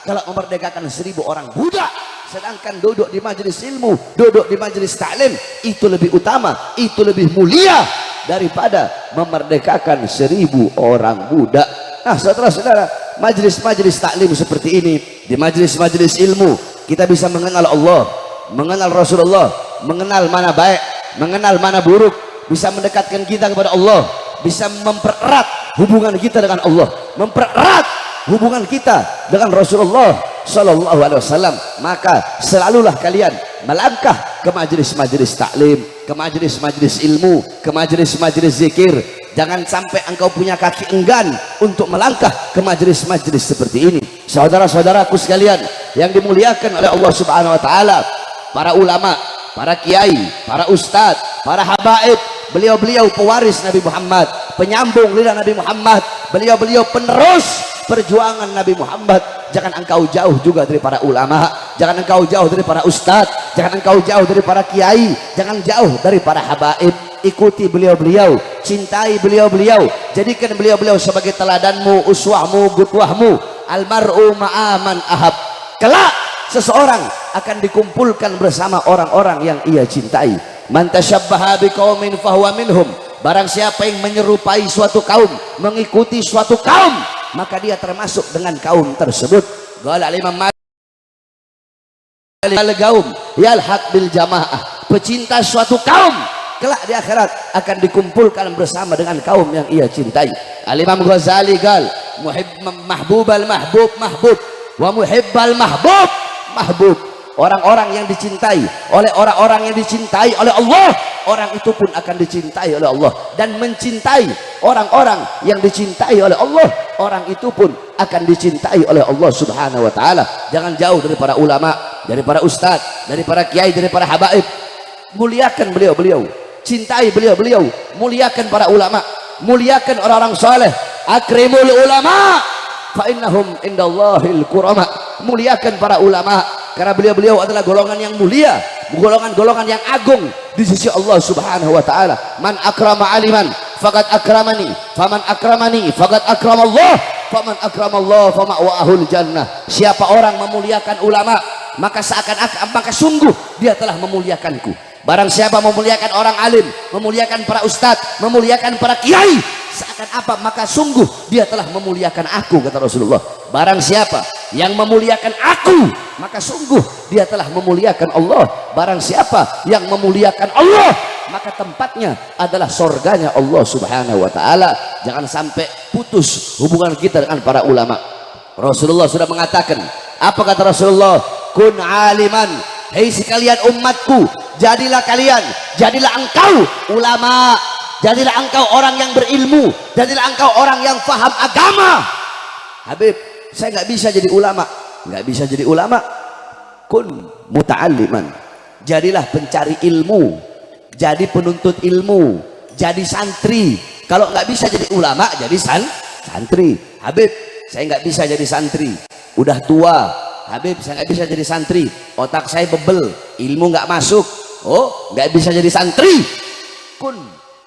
kalau memerdekakan 1000 orang budak, sedangkan duduk di majelis ilmu, duduk di majelis taklim itu lebih utama, itu lebih mulia daripada memerdekakan 1000 orang budak. Nah, saudara-saudara, majelis-majelis taklim seperti ini, di majelis-majelis ilmu kita bisa mengenal Allah, mengenal Rasulullah, mengenal mana baik, mengenal mana buruk, bisa mendekatkan kita kepada Allah, bisa mempererat hubungan kita dengan Allah, mempererat hubungan kita dengan Rasulullah Sallallahu Alaihi Wasallam. Maka selalulah kalian melangkah ke majelis-majelis taklim, ke majelis-majelis ilmu, ke majelis-majelis zikir. Jangan sampai engkau punya kaki enggan untuk melangkah ke majelis-majelis seperti ini. Saudara-saudaraku sekalian yang dimuliakan oleh Allah Subhanahu wa taala, para ulama, para kiai, para ustadz, para habaib, beliau-beliau pewaris Nabi Muhammad, penyambung lidah Nabi Muhammad, beliau-beliau penerus perjuangan Nabi Muhammad. Jangan engkau jauh juga dari para ulama, jangan engkau jauh dari para ustadz, jangan engkau jauh dari para kiai, jangan jauh dari para habaib. Ikuti beliau-beliau, cintai beliau-beliau, jadikan beliau-beliau sebagai teladanmu, uswahmu, gutwahmu. Almar'u ma'aman ahab. Kelak seseorang akan dikumpulkan bersama orang-orang yang ia cintai. Man tashabbaha biqaumin fahuwa minhum. Barang siapa yang menyerupai suatu kaum, mengikuti suatu kaum, maka dia termasuk dengan kaum tersebut. Qala al-Imam Malik al-gaum yalhaq bil jamaah. Pecinta suatu kaum kelak di akhirat akan dikumpulkan bersama dengan kaum yang ia cintai. Al-Imam Ghazali gal mahbubal mahbub mahbub wa muhibbal mahbub mahbub. Orang-orang yang dicintai oleh orang-orang yang dicintai oleh Allah, orang itu pun akan dicintai oleh Allah. Dan mencintai orang-orang yang dicintai oleh Allah, orang itu pun akan dicintai oleh Allah Subhanahu wa taala. Jangan jauh dari para ulama, dari para ustadz, dari para kiai, dari para habaib. Muliakan beliau-beliau, cintai beliau-beliau, muliakan para ulama, muliakan orang-orang saleh. Akrimul ulama fa innahum indallahil kurama. Muliakan para ulama karena beliau-beliau adalah golongan yang mulia, golongan-golongan yang agung di sisi Allah Subhanahu wa taala. Man akrama aliman faqad akramani, faman akramani faqad akramallah, faman akramallah fama'wahul jannah. Siapa orang memuliakan ulama, maka seakan-akan, maka sungguh dia telah memuliakanku. Barang siapa memuliakan orang alim, memuliakan para ustadz, memuliakan para kiai, seakan apa, maka sungguh dia telah memuliakan aku, kata Rasulullah. Barang siapa yang memuliakan aku, maka sungguh dia telah memuliakan Allah. Barang siapa yang memuliakan Allah, maka tempatnya adalah surganya Allah Subhanahu wa taala. Jangan sampai putus hubungan kita dengan para ulama. Rasulullah sudah mengatakan, apa kata Rasulullah? Kun aliman, hei sekalian umatku, jadilah kalian, jadilah engkau ulama, jadilah engkau orang yang berilmu, jadilah engkau orang yang faham agama. Habib, saya nggak bisa jadi ulama, nggak bisa jadi ulama. Kun muta'alliman, jadilah pencari ilmu, jadi penuntut ilmu, jadi santri. Kalau nggak bisa jadi ulama, jadi santri. Habib, saya nggak bisa jadi santri, udah tua. Habib, saya nggak bisa jadi santri, otak saya bebel, ilmu nggak masuk. Oh, nggak bisa jadi santri. Kun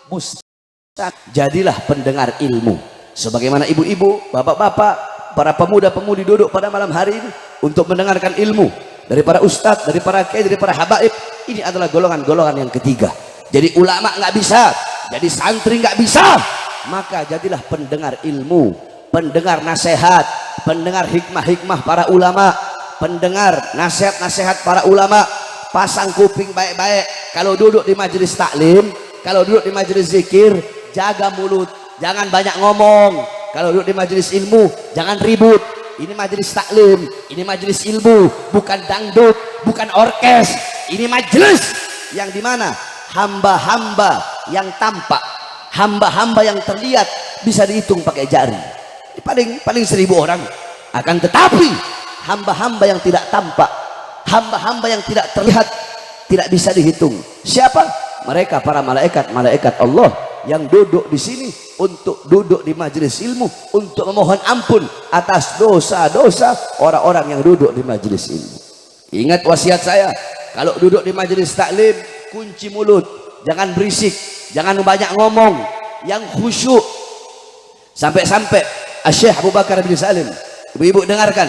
mustaq, jadilah pendengar ilmu. Sebagaimana ibu-ibu, bapak-bapak, para pemuda-pemudi duduk pada malam hari ini untuk mendengarkan ilmu dari para ustadz, dari para kiai, dari para habaib. Ini adalah golongan-golongan yang ketiga. Jadi ulama nggak bisa, jadi santri nggak bisa, maka jadilah pendengar ilmu, pendengar nasihat, pendengar hikmah-hikmah para ulama, pendengar nasihat-nasihat para ulama. Pasang kuping baik-baik kalau duduk di majelis taklim, kalau duduk di majelis zikir, jaga mulut, jangan banyak ngomong. Kalau duduk di majelis ilmu, jangan ribut. Ini majelis taklim, ini majelis ilmu, bukan dangdut, bukan orkes. Ini majelis yang dimana hamba-hamba yang tampak, hamba-hamba yang terlihat bisa dihitung pakai jari, paling 1000 orang. Akan tetapi hamba-hamba yang tidak tampak, hamba-hamba yang tidak terlihat, tidak bisa dihitung. Siapa? Mereka para malaikat-malaikat Allah yang duduk di sini untuk duduk di majelis ilmu, untuk memohon ampun atas dosa-dosa orang-orang yang duduk di majelis ilmu. Ingat wasiat saya, kalau duduk di majelis taklim, kunci mulut, jangan berisik, jangan banyak ngomong, yang khusyuk. Sampai-sampai Syekh Abu Bakar bin Salim, ibu-ibu dengarkan,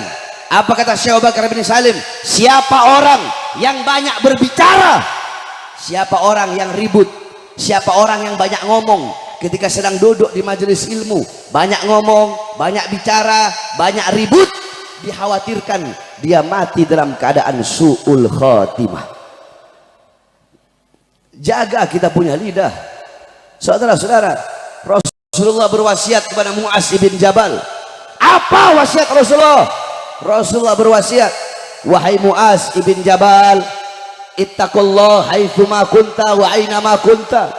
Apa kata Syekh Abu Bakar bin Salim? Siapa orang yang banyak berbicara, siapa orang yang ribut, siapa orang yang banyak ngomong ketika sedang duduk di majelis ilmu, banyak ngomong, banyak bicara, banyak ribut, dikhawatirkan dia mati dalam keadaan su'ul khatimah. Jaga kita punya lidah. Saudara-saudara, Rasulullah berwasiat kepada Mu'az bin Jabal. Apa wasiat Rasulullah? Rasulullah berwasiat, wahai Mu'az ibn Jabal, ittaqullah haitsuma kunta wa aina ma kunta.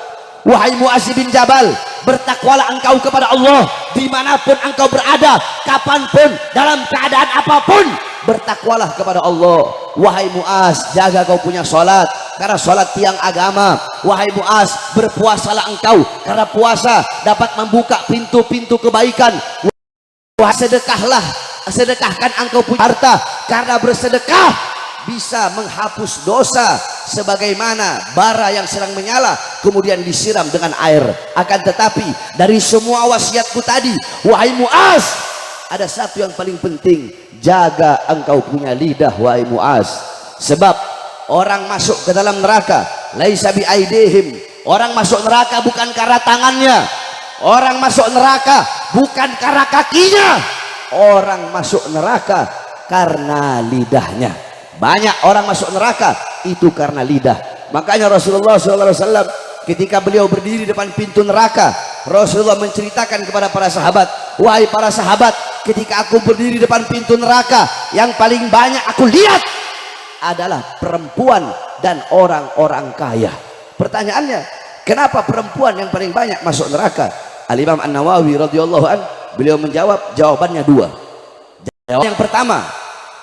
Wahai Mu'az bin Jabal, bertakwalah engkau kepada Allah dimanapun engkau berada, kapanpun, dalam keadaan apapun, bertakwalah kepada Allah. Wahai Mu'az, jaga kau punya salat, karena salat tiang agama. Wahai Mu'az, berpuasalah engkau, karena puasa dapat membuka pintu-pintu kebaikan. Wahai sedekahkan engkau punya harta, karena bersedekah bisa menghapus dosa sebagaimana bara yang sedang menyala kemudian disiram dengan air. Akan tetapi dari semua wasiatku tadi, wahai Mu'az, ada satu yang paling penting, jaga engkau punya lidah wahai Mu'az. Sebab orang masuk ke dalam neraka laisa bi aidihim, orang masuk neraka bukan karena tangannya, orang masuk neraka bukan karena kakinya, orang masuk neraka karena lidahnya. Banyak orang masuk neraka itu karena lidah. Makanya Rasulullah SAW ketika beliau berdiri depan pintu neraka, Rasulullah menceritakan kepada para sahabat, wahai para sahabat, ketika aku berdiri depan pintu neraka, yang paling banyak aku lihat adalah perempuan dan orang-orang kaya. Pertanyaannya, kenapa perempuan yang paling banyak masuk neraka? Al-Imam An-Nawawi radhiyallahu an, beliau menjawab, jawabannya dua. Yang pertama,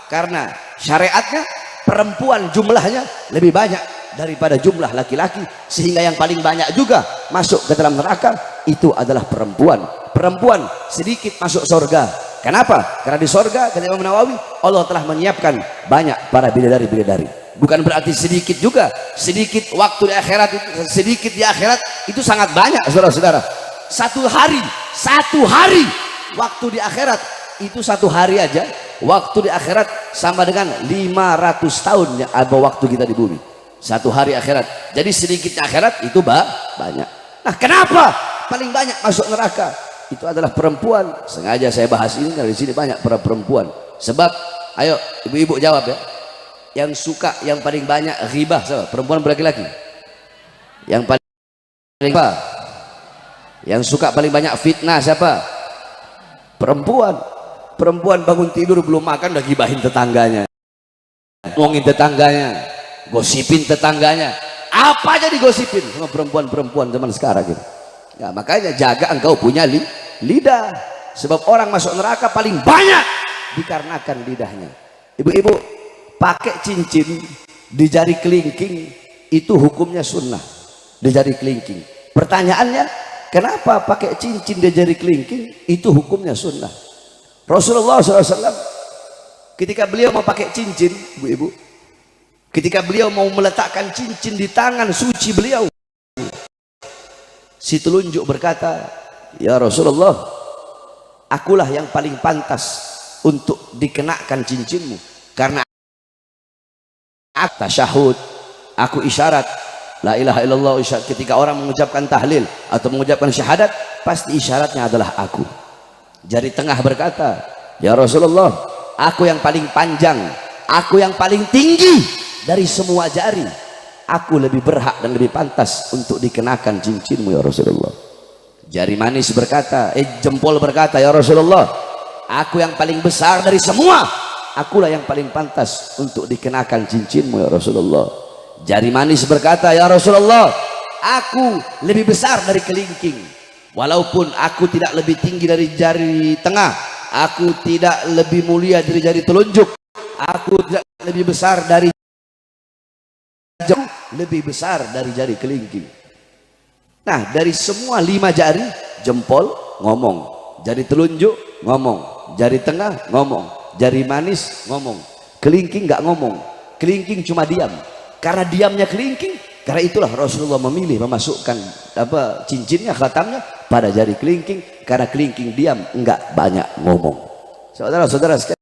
karena syariatnya perempuan jumlahnya lebih banyak daripada jumlah laki-laki, sehingga yang paling banyak juga masuk ke dalam neraka itu adalah perempuan. Perempuan sedikit masuk surga. Kenapa? Karena di surga, kata Imam Nawawi, Allah telah menyiapkan banyak para bidadari-bidadari. Bukan berarti sedikit juga, sedikit waktu di akhirat itu, sedikit di akhirat itu sangat banyak, saudara-saudara. Satu hari waktu di akhirat itu, satu hari aja waktu di akhirat sama dengan 500 tahun apa waktu kita di bumi. Satu hari akhirat. Jadi sedikitnya akhirat itu banyak. Nah, kenapa paling banyak masuk neraka? Itu adalah perempuan. Sengaja saya bahas ini karena di sini banyak para perempuan. Sebab, ayo ibu-ibu jawab ya. Yang suka yang paling banyak ghibah siapa? Perempuan berlaki-laki. Yang paling apa? Yang suka paling banyak fitnah siapa? Perempuan. Perempuan bangun tidur belum makan udah gibahin tetangganya, ngomongin tetangganya, gosipin tetangganya, apa aja digosipin sama perempuan-perempuan zaman sekarang gitu. Ya, makanya jaga engkau punya lidah. Sebab orang masuk neraka paling banyak dikarenakan lidahnya. Ibu-ibu, pakai cincin di jari kelingking itu hukumnya sunnah. Di jari kelingking. Pertanyaannya, kenapa pakai cincin di jari kelingking itu hukumnya sunnah? Rasulullah SAW ketika beliau mau pakai cincin, ibu-ibu, ketika beliau mau meletakkan cincin di tangan suci beliau, si telunjuk berkata, ya Rasulullah, akulah yang paling pantas untuk dikenakan cincinmu, karena aku tasyahud, aku isyarat la ilaha illallah. Ketika orang mengucapkan tahlil atau mengucapkan syahadat, pasti isyaratnya adalah aku. Jari tengah berkata, ya Rasulullah, aku yang paling panjang, aku yang paling tinggi dari semua jari, aku lebih berhak dan lebih pantas untuk dikenakan cincinmu ya Rasulullah. Jari manis berkata, jempol berkata, ya Rasulullah, aku yang paling besar dari semua, akulah yang paling pantas untuk dikenakan cincinmu ya Rasulullah. Jari manis berkata, ya Rasulullah, aku lebih besar dari kelingking. Walaupun aku tidak lebih tinggi dari jari tengah, aku tidak lebih mulia dari jari telunjuk, aku tidak lebih besar dari jari, lebih besar dari jari kelingking. Nah, dari semua 5 jari, jempol ngomong, jari telunjuk ngomong, jari tengah ngomong, jari manis ngomong, kelingking nggak ngomong. Kelingking cuma diam. Karena diamnya kelingking, karena itulah Rasulullah memilih memasukkan cincinnya, khatamnya pada jari kelingking, karena kelingking diam, enggak banyak ngomong. Saudara-saudara sekalian,